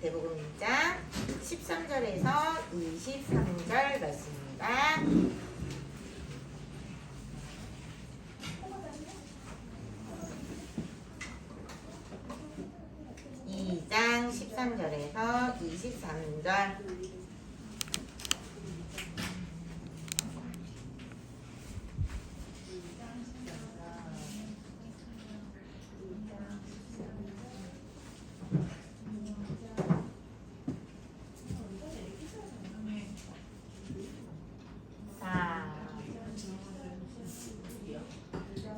마태복음 1장 13절에서 23절 말씀입니다. 2장 13절에서 23절.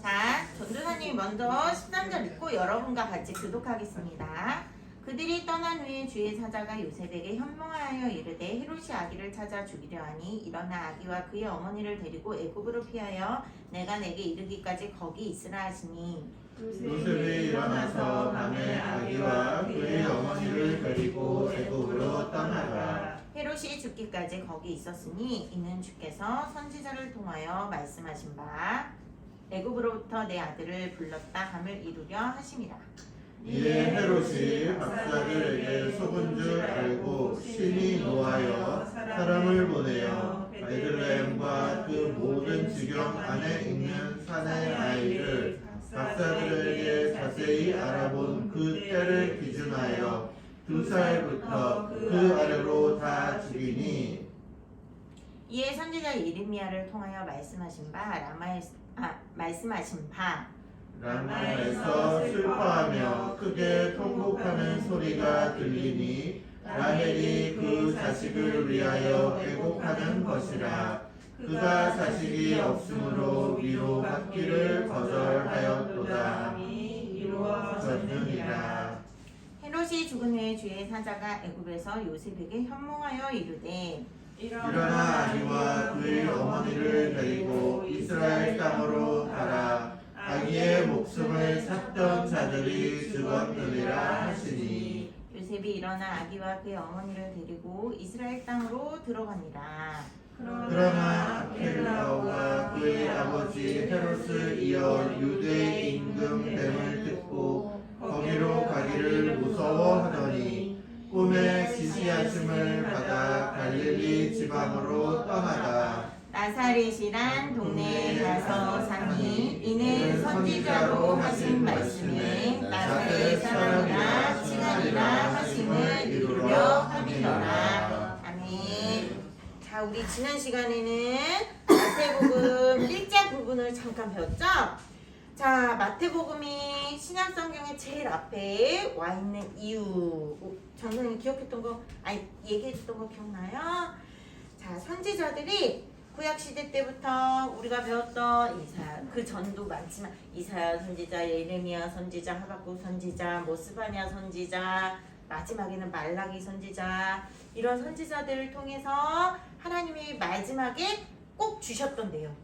자, 전도사님이 먼저 13절 읽고 여러분과 같이 교독하겠습니다. 그들이 떠난 후에 주의 사자가 요셉에게 현몽하여 이르되 헤롯이 아기를 찾아 죽이려 하니 일어나 아기와 그의 어머니를 데리고 애굽으로 피하여 내가 내게 이르기까지 거기 있으라 하시니 요셉이 일어나서 밤에 아기와 그의 어머니를 데리고 애굽으로 떠나가 헤롯이 죽기까지 거기 있었으니 이는 주께서 선지자를 통하여 말씀하신 바 애굽으로부터 내 아들을 불렀다 함을 이루려 하심이라. 이에 헤롯이 박사들에게 속은 줄 알고 심히 노하여 사람을 보내어 베들레헴과 그 모든 지경 안에 있는 사내 아이를 박사들에게 자세히 알아본 그 때를 기준하여 2살부터 그 아래로 다 죽이니 이에 선지자 예레미야를 통하여 말씀하신 바 라마에서 슬퍼하며 크게 통곡하는 소리가 들리니 라헬이 그 자식을 위하여 애곡하는 것이라. 그가 자식이 없으므로 위로받기를 거절하였도다. 이루어졌느니라. 헤롯이 죽은 후에 주의 사자가 애굽에서 요셉에게 현몽하여 이르되 일어나 아기와 그의 어머니를 데리고 이스라엘 땅으로 가라. 아기의 목숨을 찾던 자들이 죽었느니라 하시니 요셉이 일어나 아기와 그의 어머니를 데리고 이스라엘 땅으로 들어가니라. 그러나 아켈라오가 그의 아버지 헤롯을 이어 유대 임금됨을 듣고 거기로 가기를 무서워하더니 꿈에 지시하심을 받아 갈릴리 지방으로 떠나가 나사렛이란 동네에 가서 사니 이는 선지자로 하신 말씀에 나사렛 사람이라 칭하리라 하심을 이루려 함이더라. 아멘. 자, 우리 지난 시간에는 마태복음 1장 부분을 잠깐 배웠죠? 자, 마태복음이 신약성경의 제일 앞에 와 있는 이유. 전선생님 기억했던 거, 얘기해줬던 거 기억나요? 자, 선지자들이 구약시대 때부터 우리가 배웠던 이사야, 그 전도 많지만 이사야 선지자, 예레미야 선지자, 하박국 선지자, 스바냐 선지자, 마지막에는 말라기 선지자, 이런 선지자들을 통해서 하나님이 마지막에 꼭 주셨던 내용.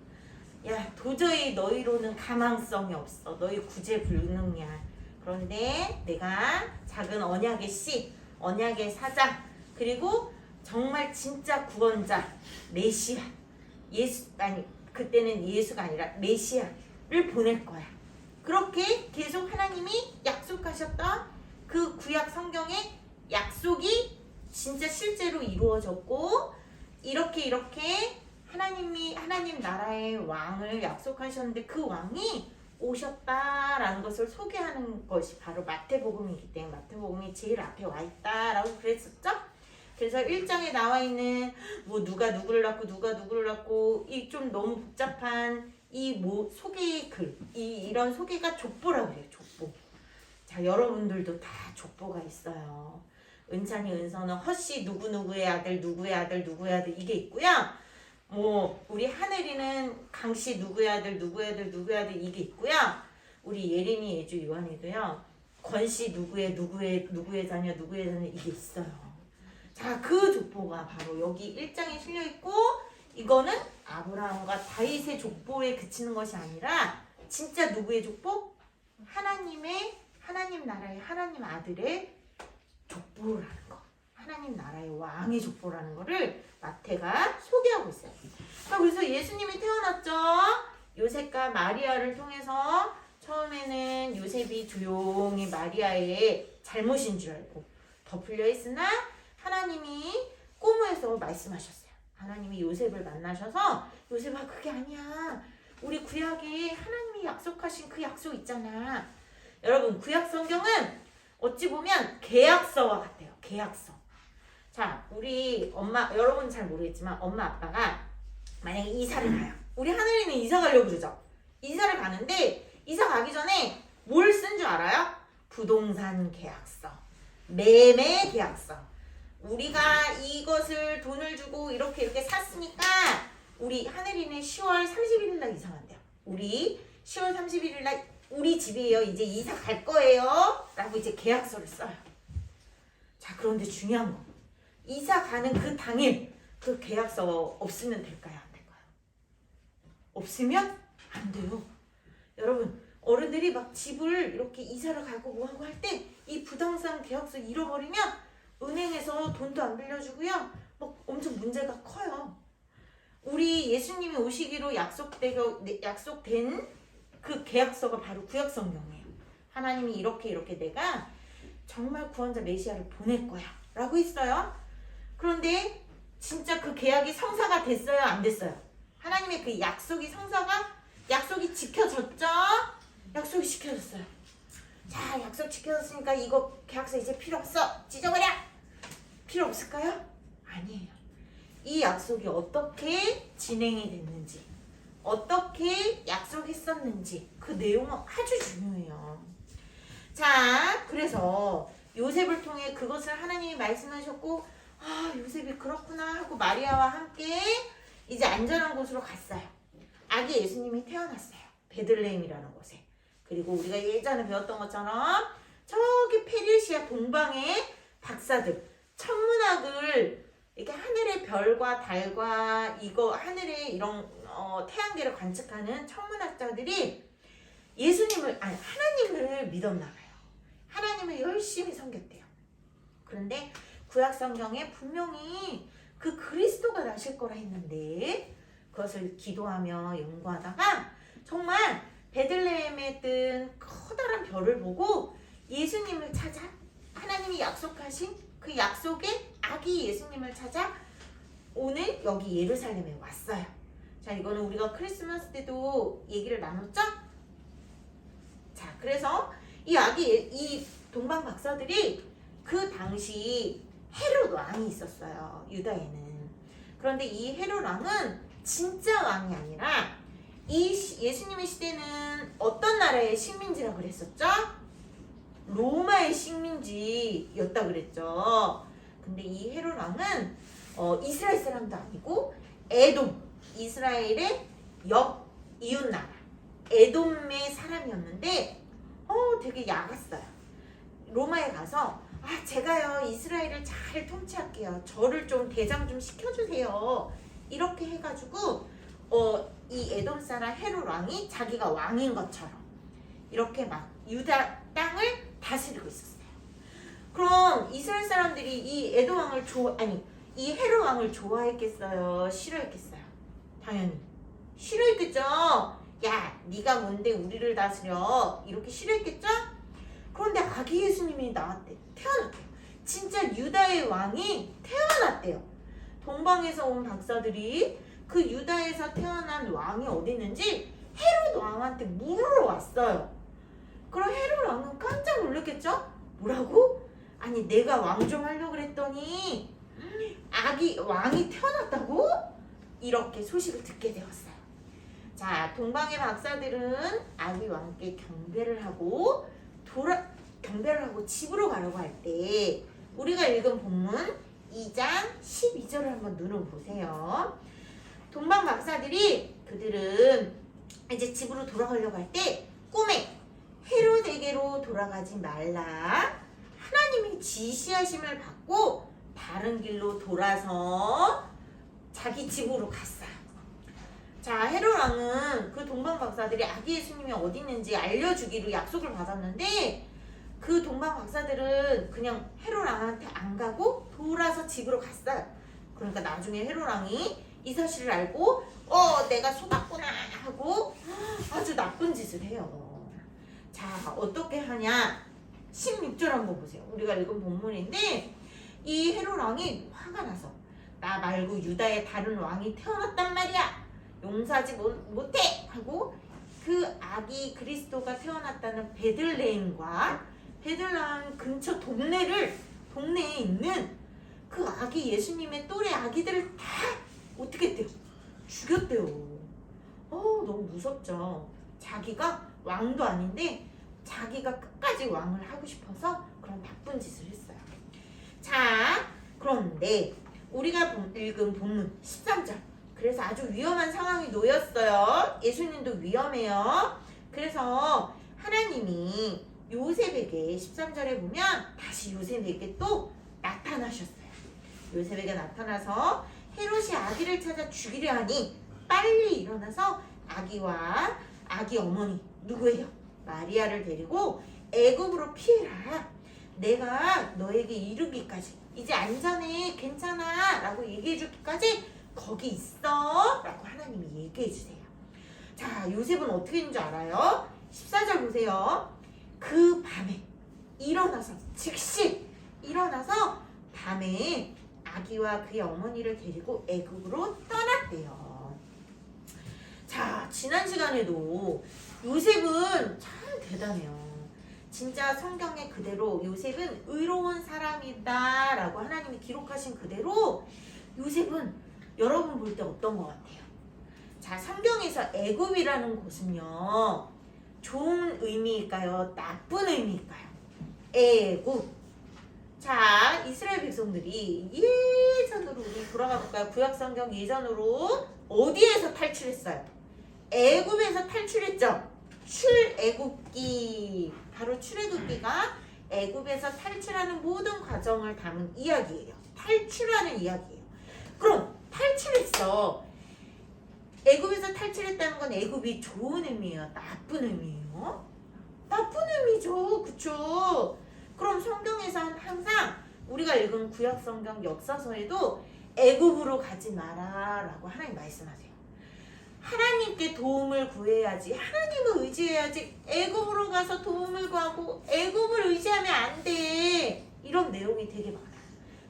야, 도저히 너희로는 가망성이 없어. 너희 구제불능이야. 그런데 내가 작은 언약의 씨, 언약의 사자, 그리고 정말 진짜 구원자, 메시아, 그때는 예수가 아니라 메시아를 보낼 거야. 그렇게 계속 하나님이 약속하셨던 그 구약 성경의 약속이 진짜 실제로 이루어졌고, 이렇게 하나님 나라의 왕을 약속하셨는데 그 왕이 오셨다라는 것을 소개하는 것이 바로 마태복음이기 때문에 마태복음이 제일 앞에 와 있다라고 그랬었죠? 그래서 1장에 나와 있는 누가 누구를 낳고 이 좀 너무 복잡한 이 소개의 글, 이런 소개가 족보라고 그래요. 족보. 자, 여러분들도 다 족보가 있어요. 은찬이 은서는 허씨 누구의 아들 이게 있고요. 우리 하늘이는 강씨 누구의 아들 이게 있고요. 우리 예린이 예주 요한이도요. 권씨 누구의 자녀 이게 있어요. 자, 그 족보가 바로 여기 1장에 실려있고, 이거는 아브라함과 다윗의 족보에 그치는 것이 아니라 진짜 누구의 족보? 하나님 나라의 하나님 아들의 족보라는 거, 하나님 나라의 왕의 족보라는 거를 마태가 소개하고 있어요. 그래서 예수님이 태어났죠. 요셉과 마리아를 통해서 처음에는 요셉이 조용히 마리아의 잘못인 줄 알고 덮으려 했으나 하나님이 꿈에서 말씀하셨어요. 하나님이 요셉을 만나셔서 요셉아 그게 아니야. 우리 구약에 하나님이 약속하신 그 약속 있잖아. 여러분 구약 성경은 어찌 보면 계약서와 같아요. 계약서. 자 우리 엄마 여러분 잘 모르겠지만 엄마 아빠가 만약에 이사를 가요. 우리 하늘이는 이사 가려고 그러죠. 이사를 가는데 이사 가기 전에 뭘 쓴 줄 알아요? 부동산 계약서, 매매 계약서. 우리가 이것을 돈을 주고 이렇게 샀으니까 우리 하늘이는 10월 31일 날 이사 간대요. 우리 10월 31일 날 우리 집이에요. 이제 이사 갈 거예요. 라고 이제 계약서를 써요. 자 그런데 중요한 거. 이사 가는 그 당일 그 계약서 없으면 될까요? 안 될까요? 없으면 안 돼요. 여러분 어른들이 막 집을 이렇게 이사를 가고 뭐하고 할 때 이 부동산 계약서 잃어버리면 은행에서 돈도 안 빌려주고요. 막 엄청 문제가 커요. 우리 예수님이 오시기로 약속된 그 계약서가 바로 구약 성경이에요. 하나님이 이렇게 내가 정말 구원자 메시아를 보낼 거야 라고 했어요. 그런데 진짜 그 계약이 성사가 됐어요? 안 됐어요? 하나님의 그 약속이 약속이 지켜졌죠? 약속이 지켜졌어요. 자 약속 지켜졌으니까 이거 계약서 이제 필요 없어. 찢어버려. 필요 없을까요? 아니에요. 이 약속이 어떻게 진행이 됐는지 어떻게 약속했었는지 그 내용은 아주 중요해요. 자 그래서 요셉을 통해 그것을 하나님이 말씀하셨고 아 요셉이 그렇구나 하고 마리아와 함께 이제 안전한 곳으로 갔어요. 아기 예수님이 태어났어요. 베들레헴이라는 곳에. 그리고 우리가 예전에 배웠던 것처럼 저기 페르시아 동방의 박사들 천문학을 이렇게 하늘의 별과 달과 이거 하늘의 이런 태양계를 관측하는 천문학자들이 하나님을 믿었나 봐요. 하나님을 열심히 섬겼대요. 그런데 구약 성경에 분명히 그 그리스도가 나실 거라 했는데 그것을 기도하며 연구하다가 정말 베들레헴에 뜬 커다란 별을 보고 예수님을 찾아 하나님이 약속하신 그 약속의 아기 예수님을 찾아 오늘 여기 예루살렘에 왔어요. 자 이거는 우리가 크리스마스 때도 얘기를 나눴죠? 자 그래서 이 동방 박사들이 그 당시 헤롯 왕이 있었어요. 유다에는. 그런데 이 헤롯 왕은 진짜 왕이 아니라 이 예수님의 시대는 어떤 나라의 식민지라고 그랬었죠? 로마의 식민지였다 그랬죠. 근데 이 헤롯 왕은 이스라엘 사람도 아니고 에돔, 이스라엘의 옆 이웃 나라 에돔의 사람이었는데 되게 야갔어요. 로마에 가서 제가요 이스라엘을 잘 통치할게요. 저를 좀 대장 좀 시켜주세요. 이렇게 해가지고 이 에돔 사람 헤롯 왕이 자기가 왕인 것처럼 이렇게 막 유다 땅을 다스리고 있었어요. 그럼 이스라엘 사람들이 이 에돔 왕을 이 헤롯 왕을 좋아했겠어요? 싫어했겠어요? 당연히 싫어했겠죠. 야, 네가 뭔데 우리를 다스려? 이렇게 싫어했겠죠? 그런데 아기 예수님이 태어났대요. 진짜 유다의 왕이 태어났대요. 동방에서 온 박사들이 그 유다에서 태어난 왕이 어디 있는지 헤롯 왕한테 물으러 왔어요. 그럼 헤롯 왕은 깜짝 놀랐겠죠? 뭐라고? 아니 내가 왕 좀 하려고 그랬더니 아기 왕이 태어났다고? 이렇게 소식을 듣게 되었어요. 자, 동방의 박사들은 아기 왕께 경배를 하고 집으로 가려고 할 때 우리가 읽은 본문 2장 12절을 한번 눈으로 보세요. 동방 박사들이 그들은 이제 집으로 돌아가려고 할 때 꿈에 헤롯에게로 돌아가지 말라. 하나님이 지시하심을 받고 다른 길로 돌아서 자기 집으로 갔어요. 자, 헤롯 왕은 그 동방 박사들이 아기 예수님이 어디 있는지 알려주기로 약속을 받았는데 그 동방 박사들은 그냥 헤롯 왕한테 안 가고 돌아서 집으로 갔어요. 그러니까 나중에 헤롯 왕이 이 사실을 알고 내가 속았구나 하고 아주 나쁜 짓을 해요. 자, 어떻게 하냐? 16절 한번 보세요. 우리가 읽은 본문인데 이 헤롯 왕이 화가 나서 나 말고 유다의 다른 왕이 태어났단 말이야. 용서하지 못해 하고 그 아기 그리스도가 태어났다는 베들레헴과 베들레헴 근처 동네에 있는 그 아기 예수님의 또래 아기들을 다 어떻게 했대요? 죽였대요. 너무 무섭죠. 자기가 왕도 아닌데 자기가 끝까지 왕을 하고 싶어서 그런 나쁜 짓을 했어요. 자, 그런데 우리가 읽은 본문 13절. 그래서 아주 위험한 상황이 놓였어요. 예수님도 위험해요. 그래서 하나님이 요셉에게 13절에 보면 다시 요셉에게 또 나타나셨어요. 요셉에게 나타나서 헤롯이 아기를 찾아 죽이려 하니 빨리 일어나서 아기와 아기 어머니 누구예요? 마리아를 데리고 애굽으로 피해라. 내가 너에게 이르기까지 이제 안전해 괜찮아 라고 얘기해 주기까지 거기 있어 라고 하나님이 얘기해 주세요. 자, 요셉은 어떻게 했는 줄 알아요? 14절 보세요. 그 밤에 일어나서 즉시 일어나서 밤에 아기와 그의 어머니를 데리고 애굽으로 떠났대요. 자, 지난 시간에도 요셉은 참 대단해요. 진짜 성경에 그대로 요셉은 의로운 사람이다 라고 하나님이 기록하신 그대로 요셉은 여러분 볼 때 어떤 것 같아요? 자, 성경에서 애굽이라는 곳은요 좋은 의미일까요? 나쁜 의미일까요? 애굽. 자, 이스라엘 백성들이 예전으로 우리 돌아가 볼까요? 구약성경 예전으로 어디에서 탈출했어요? 애굽에서 탈출했죠? 출애굽기. 바로 출애굽기가 애굽에서 탈출하는 모든 과정을 담은 이야기예요. 탈출하는 이야기예요. 그럼 탈출했어. 애굽에서 탈출했다는 건 애굽이 좋은 의미예요? 나쁜 의미예요? 나쁜 의미죠. 그쵸? 그럼 성경에선 항상 우리가 읽은 구약성경 역사서에도 애굽으로 가지 마라 라고 하나님 말씀하세요. 하나님께 도움을 구해야지. 하나님을 의지해야지. 애굽으로 가서 도움을 구하고 애굽을 의지하면 안 돼. 이런 내용이 되게 많아요.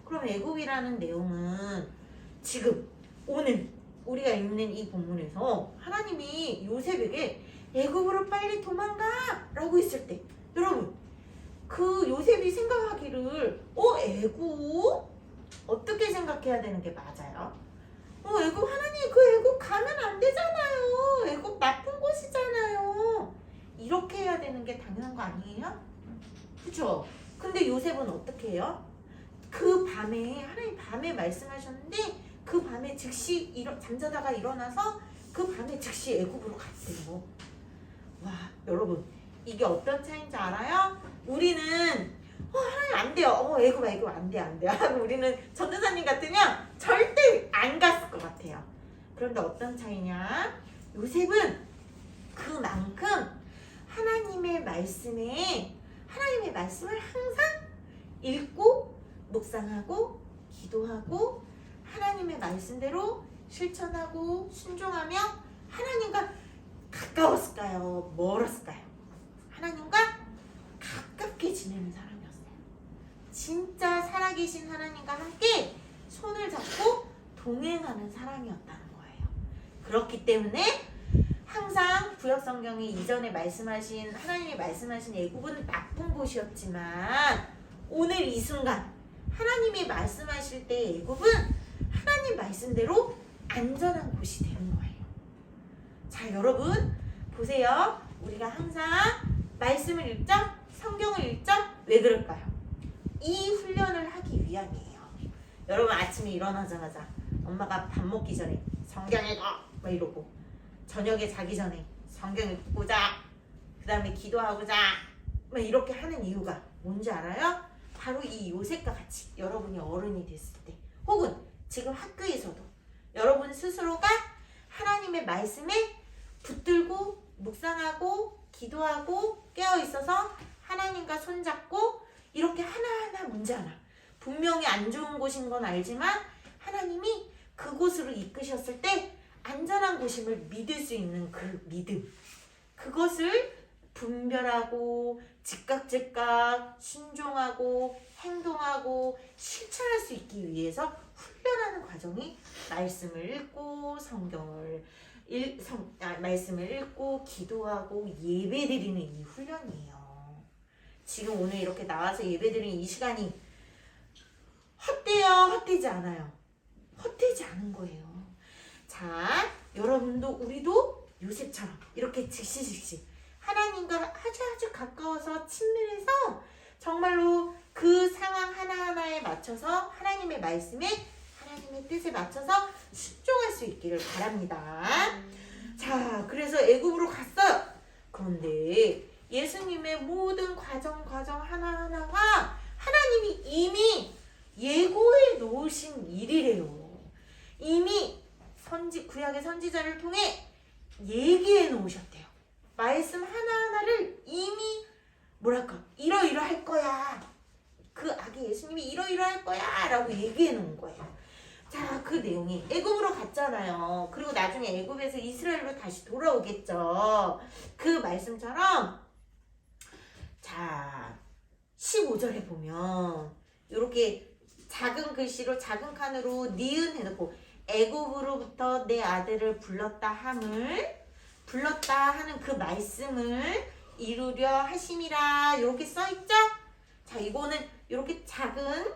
그럼 애굽이라는 내용은 지금 오늘 우리가 읽는 이 본문에서 하나님이 요셉에게 애굽으로 빨리 도망가 라고 했을 때 여러분 그 요셉이 생각하기를 애굽? 어떻게 생각해야 되는 게 맞아요? 애굽 하나님 그 애굽 가면 안 되잖아요. 애굽 나쁜 곳이잖아요. 이렇게 해야 되는 게 당연한 거 아니에요? 그쵸? 근데 요셉은 어떻게 해요? 그 밤에 하나님 밤에 말씀하셨는데 그 밤에 즉시 잠자다가 일어나서 그 밤에 즉시 애굽으로 갔대요. 와, 여러분 이게 어떤 차이인지 알아요? 우리는 하나님 안 돼요. 애굽 안 돼. 하고 우리는 전도사님 같으면 절대 안 갔을 것 같아요. 그런데 어떤 차이냐? 요셉은 그만큼 하나님의 말씀을 항상 읽고 묵상하고 기도하고 하나님의 말씀대로 실천하고 순종하며 하나님과 가까웠을까요? 멀었을까요? 하나님과 가깝게 지내는 사람이었어요. 진짜 살아계신 하나님과 함께 손을 잡고 동행하는 사람이었다는 거예요. 그렇기 때문에 항상 구약성경이 이전에 하나님이 말씀하신 애굽은 나쁜 곳이었지만 오늘 이 순간 하나님이 말씀하실 때 애굽은 하나님 말씀대로 안전한 곳이 되는 거예요. 자, 여러분 보세요. 우리가 항상 말씀을 읽죠? 성경을 읽죠? 왜 그럴까요? 이 훈련을 하기 위함이에요. 여러분 아침에 일어나자마자 엄마가 밥 먹기 전에 성경 읽어 막 이러고 저녁에 자기 전에 성경 읽고 자 그 다음에 기도하고 자 막 이렇게 하는 이유가 뭔지 알아요? 바로 이 요셉과 같이 여러분이 어른이 됐을 때 혹은 지금 학교에서도 여러분 스스로가 하나님의 말씀에 붙들고 묵상하고 기도하고 깨어있어서 하나님과 손잡고 이렇게 하나하나 문제 하나 분명히 안 좋은 곳인 건 알지만 하나님이 그곳으로 이끄셨을 때 안전한 곳임을 믿을 수 있는 그 믿음 그것을 분별하고 즉각 순종하고 행동하고 실천할 수 있기 위해서 훈련하는 과정이 말씀을 읽고 말씀을 읽고 기도하고 예배드리는 이 훈련이에요. 지금 오늘 이렇게 나와서 예배드리는 이 시간이 헛되요? 헛되지 않아요. 헛되지 않은 거예요. 자, 여러분도 우리도 요셉처럼 이렇게 즉시 하나님과 아주 가까워서 친밀해서 정말로 그 상황 하나하나에 맞춰서 하나님의 말씀에 하나님의 뜻에 맞춰서 순종할 수 있기를 바랍니다. 자, 그래서 애굽으로 갔어요. 그런데 예수님의 모든 과정 하나하나가 하나님이 이미 예고해 놓으신 일이래요. 이미 구약의 선지자를 통해 얘기해 놓으셨대요. 말씀 하나하나를 이미 이러이러할 거야. 그 아기 예수님이 이러이러할 거야 라고 얘기해 놓은 거예요. 자, 그 내용이 애굽으로 갔잖아요. 그리고 나중에 애굽에서 이스라엘로 다시 돌아오겠죠. 그 말씀처럼 자 15절에 보면 이렇게 작은 글씨로 작은 칸으로 니은 해놓고 애굽으로부터 내 아들을 불렀다 하는 그 말씀을 이루려 하심이라 이렇게 써있죠? 자, 이거는 이렇게 작은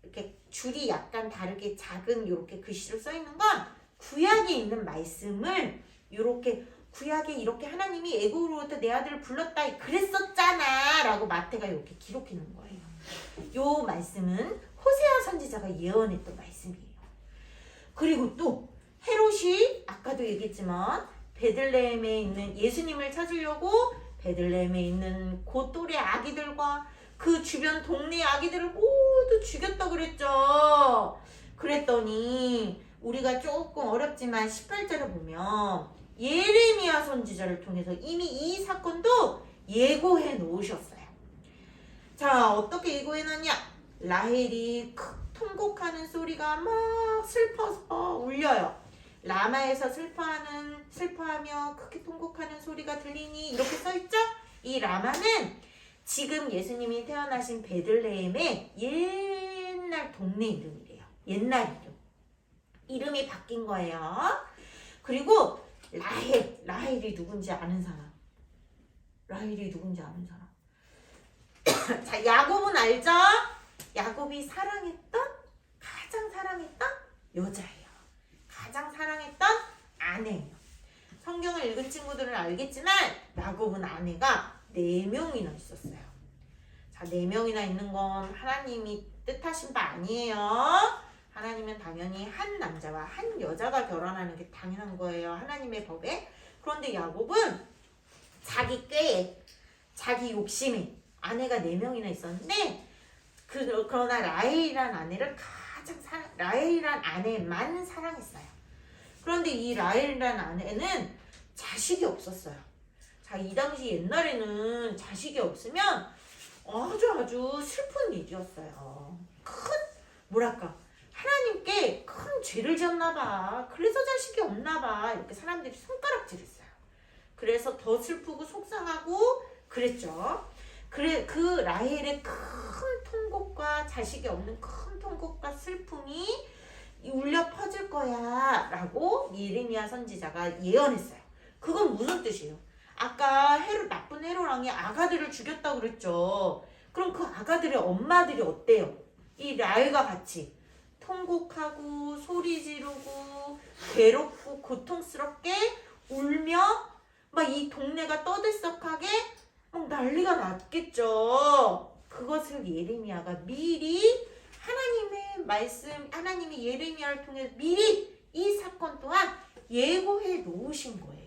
이렇게 줄이 약간 다르게 작은 이렇게 글씨로 써있는 건 구약에 있는 말씀을 이렇게 구약에 이렇게 하나님이 애굽으로부터 내 아들을 불렀다 그랬었잖아 라고 마태가 이렇게 기록해 놓은 거예요. 요 말씀은 호세아 선지자가 예언했던 말씀이에요. 그리고 또 헤롯이 아까도 얘기했지만 베들레헴에 있는 예수님을 찾으려고 베들레헴에 있는 그 또래 아기들과 그 주변 동네 아기들을 모두 죽였다 그랬죠. 그랬더니 우리가 조금 어렵지만 18절에 보면 예레미야 선지자를 통해서 이미 이 사건도 예고해 놓으셨어요. 자, 어떻게 예고해 놨냐? 라헬이 통곡하는 소리가 막 슬퍼서 울려요. 라마에서 슬퍼하며 크게 통곡하는 소리가 들리니 이렇게 써있죠? 이 라마는 지금 예수님이 태어나신 베들레헴의 옛날 동네 이름이래요. 옛날 이름. 이름이 바뀐 거예요. 그리고 라헬이 누군지 아는 사람. 자, 야곱은 알죠? 야곱이 가장 사랑했던 여자예요. 가장 사랑했던 아내예요. 성경을 읽은 친구들은 알겠지만 야곱은 아내가 4명이나 있었어요. 자, 4명이나 있는 건 하나님이 뜻하신 바 아니에요. 하나님은 당연히 한 남자와 한 여자가 결혼하는 게 당연한 거예요. 하나님의 법에. 그런데 야곱은 자기 꾀에 자기 욕심에 아내가 4명이나 있었는데 그러나 라헬이란 아내만 사랑했어요. 그런데 이 라헬이란 아내는 자식이 없었어요. 자, 이 당시 옛날에는 자식이 없으면 아주 슬픈 일이었어요. 하나님께 큰 죄를 지었나 봐. 그래서 자식이 없나 봐. 이렇게 사람들이 손가락질했어요. 그래서 더 슬프고 속상하고 그랬죠. 그 라헬의 큰 통곡과 자식이 없는 큰 통곡과 슬픔이 울려 퍼질 거야 라고 예레미야 선지자가 예언했어요. 그건 무슨 뜻이에요? 아까 나쁜 헤롯 왕이 아가들을 죽였다고 그랬죠. 그럼 그 아가들의 엄마들이 어때요? 이 라헬과 같이 통곡하고 소리 지르고 괴롭고 고통스럽게 울며 막 이 동네가 떠들썩하게 막 난리가 났겠죠. 그것을 예레미야가 미리 하나님이 예레미야를 통해 미리 이 사건 또한 예고해 놓으신 거예요.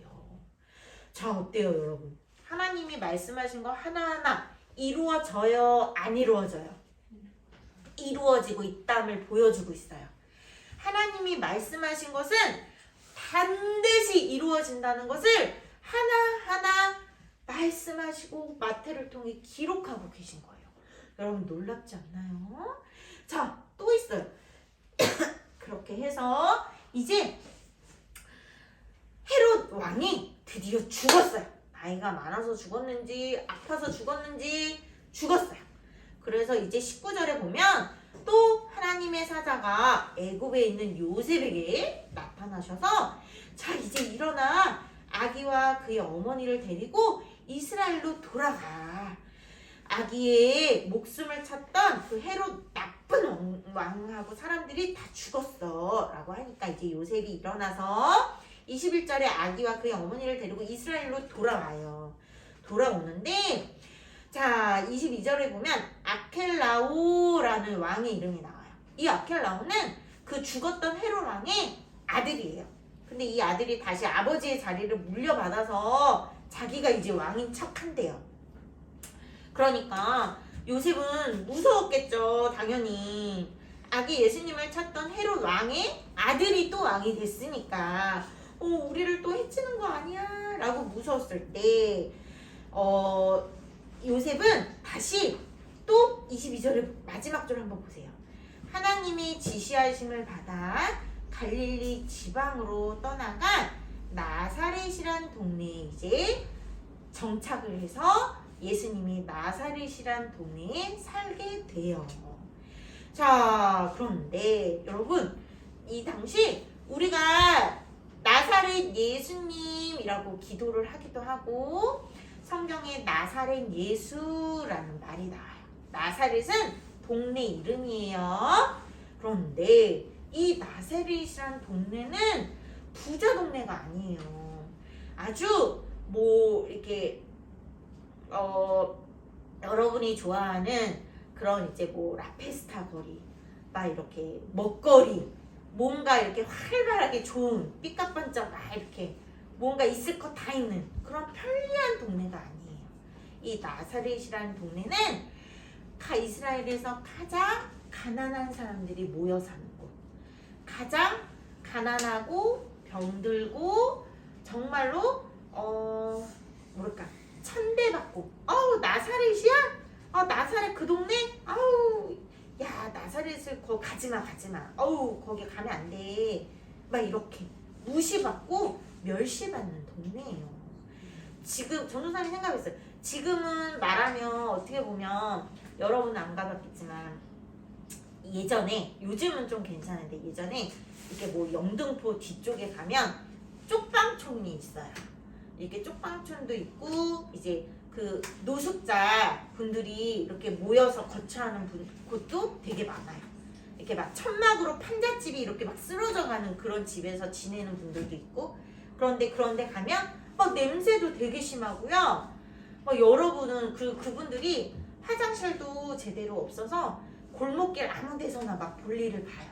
자, 어때요, 여러분? 하나님이 말씀하신 거 하나하나 이루어져요? 안 이루어져요? 이루어지고 있다함을 보여주고 있어요. 하나님이 말씀하신 것은 반드시 이루어진다는 것을 하나하나 말씀하시고 마태를 통해 기록하고 계신 거예요. 여러분 놀랍지 않나요? 자, 또 있어요. 그렇게 해서 이제 헤롯 왕이 드디어 죽었어요. 나이가 많아서 죽었는지 아파서 죽었는지 죽었어요. 그래서 이제 19절에 보면 또 하나님의 사자가 애굽에 있는 요셉에게 나타나셔서 자 이제 일어나 아기와 그의 어머니를 데리고 이스라엘로 돌아가. 아기의 목숨을 찾던 그 헤롯 나쁜 왕하고 사람들이 다 죽었어 라고 하니까 이제 요셉이 일어나서 21절에 아기와 그의 어머니를 데리고 이스라엘로 돌아와요. 돌아오는데 자 22절에 보면 아켈라오라는 왕의 이름이 나와요. 이 아켈라오는 그 죽었던 헤롯 왕의 아들이에요. 근데 이 아들이 다시 아버지의 자리를 물려받아서 자기가 이제 왕인 척한대요. 그러니까 요셉은 무서웠겠죠. 당연히 아기 예수님을 찾던 헤롯 왕의 아들이 또 왕이 됐으니까 우리를 또 해치는 거 아니야 라고 무서웠을 때 요셉은 다시 또 22절의 마지막 절 한번 보세요. 하나님이 지시하심을 받아 갈릴리 지방으로 떠나간 나사렛이란 동네에 이제 정착을 해서 예수님이 나사렛이란 동네에 살게 돼요. 자, 그런데 여러분 이 당시 우리가 나사렛 예수님이라고 기도를 하기도 하고 성경에 나사렛 예수라는 말이 나와요. 나사렛은 동네 이름이에요. 그런데 이 나사렛이란 동네는 부자 동네가 아니에요. 아주 뭐 이렇게 여러분이 좋아하는 그런 이제 뭐 라페스타 거리, 막 이렇게 먹거리, 뭔가 이렇게 활발하게 좋은 삐까뻔쩍 막 이렇게 뭔가 있을 것 다 있는 그런 편리한 동네가 아니에요. 이 나사렛이라는 동네는 이스라엘에서 가장 가난한 사람들이 모여 사는 곳, 가장 가난하고 병들고 정말로 뭐랄까 천대받고 나사렛이야? 나사렛 그 동네? 야 나사렛을 거기 가지마 거기 가면 안 돼 막 이렇게 무시받고 멸시받는 동네예요. 지금 전도사님 생각했어요. 지금은 말하면 어떻게 보면 여러분은 안 가봤겠지만 예전에 요즘은 좀 괜찮은데 예전에 이렇게 뭐 영등포 뒤쪽에 가면 쪽방촌이 있어요. 이렇게 쪽방촌도 있고 이제 그 노숙자 분들이 이렇게 모여서 거처하는 곳도 되게 많아요. 이렇게 막 천막으로 판잣집이 이렇게 막 쓰러져가는 그런 집에서 지내는 분들도 있고 그런데 가면 막 냄새도 되게 심하고요. 막 여러분은 그분들이 화장실도 제대로 없어서 골목길 아무 데서나 막 볼일을 봐요.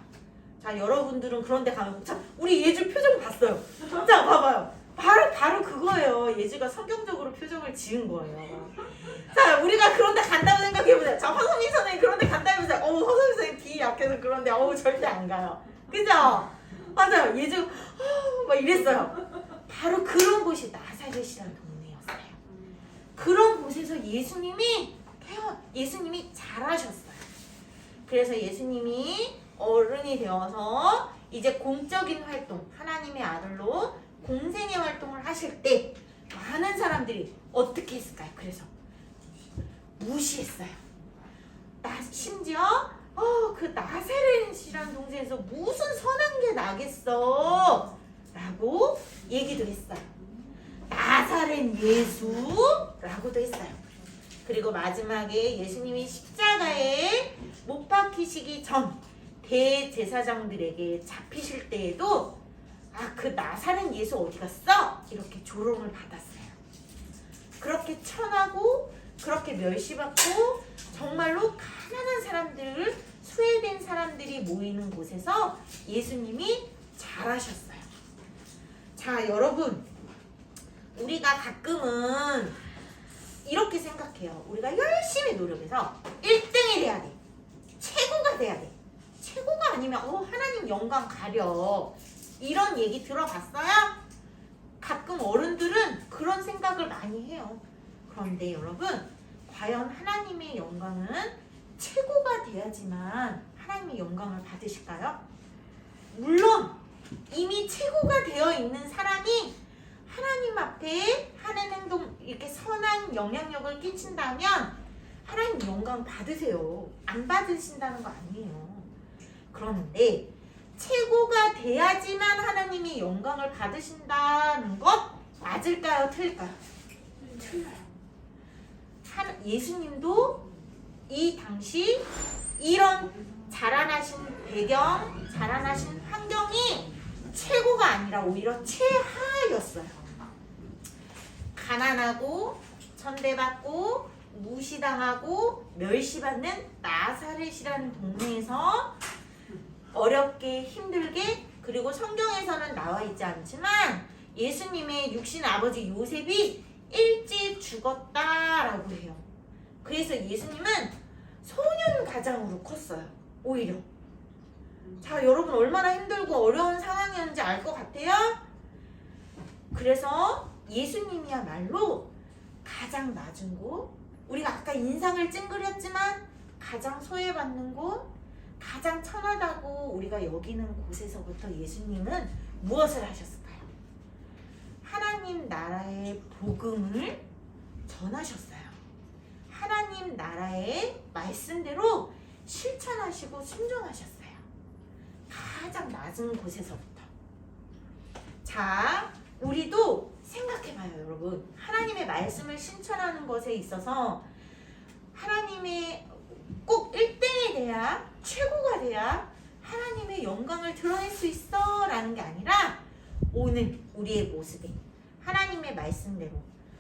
자 여러분들은 그런 데 가면 자 우리 예주 표정 봤어요. 자 봐봐요. 바로 그거예요. 예주가 성경적으로 표정을 지은 거예요. 자 우리가 그런 데 간다고 생각해보세요. 자 황성민 선생님 그런 데 간다 해보세요. 황성민 선생님 비 약해서 그런 데 절대 안 가요. 그죠? 맞아요. 예주 막 이랬어요. 바로 그런 곳이 나사렛이라는 동네였어요. 그런 곳에서 예수님이 자라셨어요. 그래서 예수님이 어른이 되어서 이제 공적인 활동, 하나님의 아들로 공생의 활동을 하실 때 많은 사람들이 어떻게 했을까요? 그래서 무시했어요. 심지어 그 나사렛이라는 동네에서 무슨 선한 게 나겠어 라고 얘기도 했어요. 나사렛 예수라고도 했어요. 그리고 마지막에 예수님이 십자가에 못 박히시기 전 대제사장들에게 잡히실 때에도 그 나사렛 예수 어디 갔어? 이렇게 조롱을 받았어요. 그렇게 천하고 그렇게 멸시받고 정말로 가난한 사람들, 소외된 사람들이 모이는 곳에서 예수님이 자라셨어요. 자 여러분 우리가 가끔은 이렇게 생각해요. 우리가 열심히 노력해서 1등이 돼야 돼. 최고가 돼야 돼. 최고가 아니면 하나님 영광 가려. 이런 얘기 들어봤어요? 가끔 어른들은 그런 생각을 많이 해요. 그런데 여러분 과연 하나님의 영광은 최고가 돼야지만 하나님의 영광을 받으실까요? 물론 이미 최고가 되어 있는 사람이 하나님 앞에 하는 행동 이렇게 선한 영향력을 끼친다면 하나님 영광 받으세요. 안 받으신다는 거 아니에요. 그런데 최고가 돼야지만 하나님이 영광을 받으신다는 것 맞을까요? 틀릴까요? 틀려요. 예수님도 이 당시 이런 자라나신 배경, 자라나신 환경이 최고가 아니라 오히려 최하였어요. 가난하고 천대받고 무시당하고 멸시받는 나사렛이라는 동네에서 어렵게 힘들게, 그리고 성경에서는 나와 있지 않지만 예수님의 육신 아버지 요셉이 일찍 죽었다라고 해요. 그래서 예수님은 소년 가장으로 컸어요. 오히려. 자, 여러분 얼마나 힘들고 어려운 상황이었는지 알 것 같아요? 그래서 예수님이야말로 가장 낮은 곳, 우리가 아까 인상을 찡그렸지만 가장 소외받는 곳, 가장 천하다고 우리가 여기는 곳에서부터 예수님은 무엇을 하셨을까요? 하나님 나라의 복음을 전하셨어요. 하나님 나라의 말씀대로 실천하시고 순종하셨어요. 가장 낮은 곳에서부터. 자, 우리도 생각해봐요, 여러분. 하나님의 말씀을 실천하는 것에 있어서 하나님의 꼭 1등이 돼야, 최고가 돼야 하나님의 영광을 드러낼 수 있어 라는 게 아니라 오늘 우리의 모습이 하나님의 말씀대로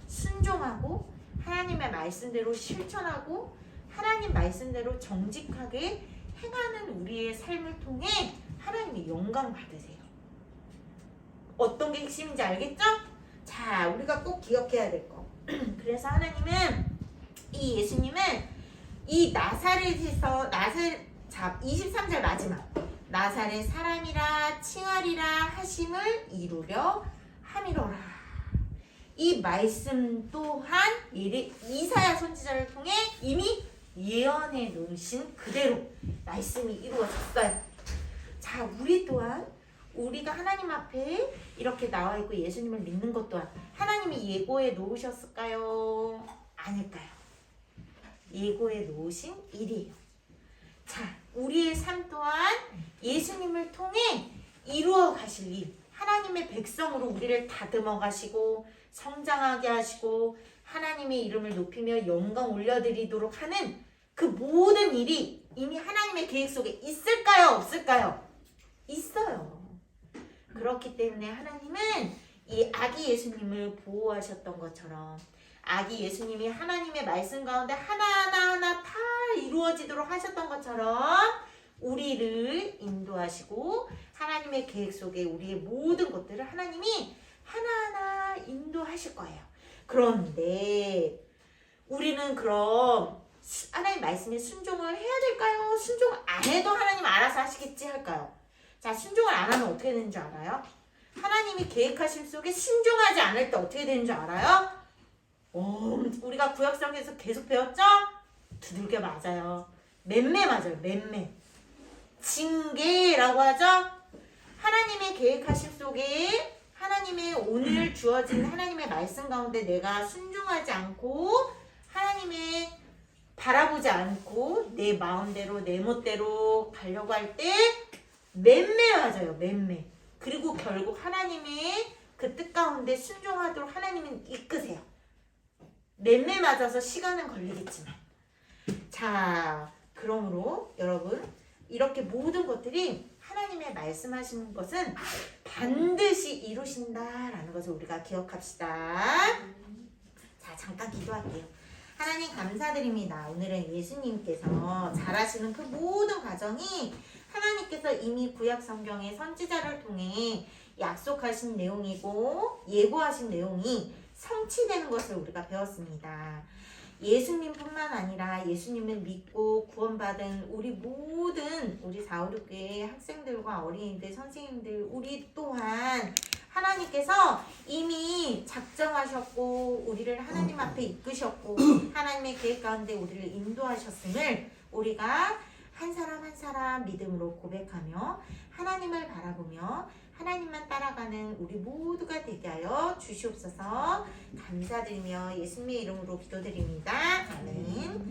순종하고 하나님의 말씀대로 실천하고 하나님 말씀대로 정직하게 행하는 우리의 삶을 통해 하나님의 영광 받으세요. 어떤 게 핵심인지 알겠죠? 자, 우리가 꼭 기억해야 될 거. 그래서 하나님은 이 예수님은 이 나사렛에서 23절 마지막 나사렛 사람이라 칭하리라 하심을 이루려 함이로라. 이 말씀 또한 이사야 선지자를 통해 이미 예언해 놓으신 그대로 말씀이 이루어졌어요. 자, 우리 또한 우리가 하나님 앞에 이렇게 나와 있고 예수님을 믿는 것 또한 하나님이 예고해 놓으셨을까요? 아닐까요? 예고해 놓으신 일이에요. 자, 우리의 삶 또한 예수님을 통해 이루어 가실 일, 하나님의 백성으로 우리를 다듬어 가시고 성장하게 하시고 하나님의 이름을 높이며 영광 올려드리도록 하는 그 모든 일이 이미 하나님의 계획 속에 있을까요? 없을까요? 있어요. 그렇기 때문에 하나님은 이 아기 예수님을 보호하셨던 것처럼 아기 예수님이 하나님의 말씀 가운데 하나하나 다 이루어지도록 하셨던 것처럼 우리를 인도하시고 하나님의 계획 속에 우리의 모든 것들을 하나님이 하나하나 인도하실 거예요. 그런데 우리는 그럼 하나님 말씀에 순종을 해야 될까요? 순종 안 해도 하나님 알아서 하시겠지 할까요? 자, 순종을 안 하면 어떻게 되는 줄 알아요? 하나님이 계획하심 속에 순종하지 않을 때 어떻게 되는 줄 알아요? 우리가 구약성경에서 계속 배웠죠? 두들겨 맞아요. 맴매 맞아요. 맴매. 징계라고 하죠? 하나님의 계획하심 속에 하나님의 오늘 주어진 하나님의 말씀 가운데 내가 순종하지 않고 하나님의 바라보지 않고 내 마음대로 내 멋대로 가려고 할 때 맴매 맞아요. 맴매. 그리고 결국 하나님의 그 뜻 가운데 순종하도록 하나님은 이끄세요. 맴매 맞아서 시간은 걸리겠지만. 자, 그러므로 여러분 이렇게 모든 것들이 하나님의 말씀하시는 것은 반드시 이루신다라는 것을 우리가 기억합시다. 자, 잠깐 기도할게요. 하나님 감사드립니다. 오늘은 예수님께서 잘하시는 그 모든 과정이 하나님께서 이미 구약 성경의 선지자를 통해 약속하신 내용이고 예고하신 내용이 성취되는 것을 우리가 배웠습니다. 예수님뿐만 아니라 예수님을 믿고 구원받은 우리 모든 우리 456교회 학생들과 어린이들, 선생님들 우리 또한 하나님께서 이미 작정하셨고 우리를 하나님 앞에 이끄셨고 하나님의 계획 가운데 우리를 인도하셨음을 우리가 한 사람 한 사람 믿음으로 고백하며 하나님을 바라보며 하나님만 따라가는 우리 모두가 되게 하여 주시옵소서. 감사드리며 예수님의 이름으로 기도드립니다. 아멘.